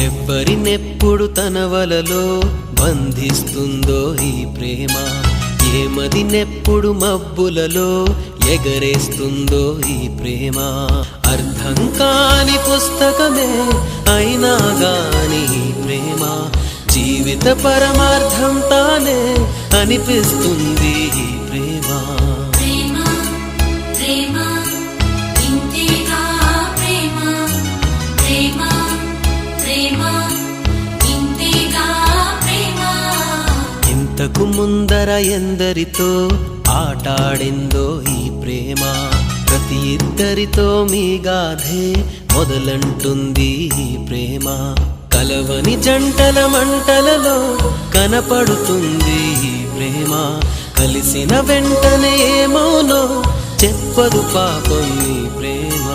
ఎవ్వరినెప్పుడు తన వలలో బంధిస్తుందో ఈ ప్రేమ, ఏమదినెప్పుడు మబ్బులలో ఎగరేస్తుందో ఈ ప్రేమ. అర్థం కాని పుస్తకమే అయినా గాని ఈ ప్రేమ జీవిత పరమార్థం తానే అనిపిస్తుంది ఈ ప్రేమ. ఇంతకు ముందర ఎందరితో ఆటాడిందో ఈ ప్రేమ, ప్రతి ఇద్దరితో మీ గాథే మొదలంటుంది ఈ ప్రేమ. కలవని జంటల మంటలలో కనపడుతుంది ఈ ప్రేమ, కలిసిన వెంటనే ఏమోనో చెప్పదు పాపం ఈ ప్రేమ.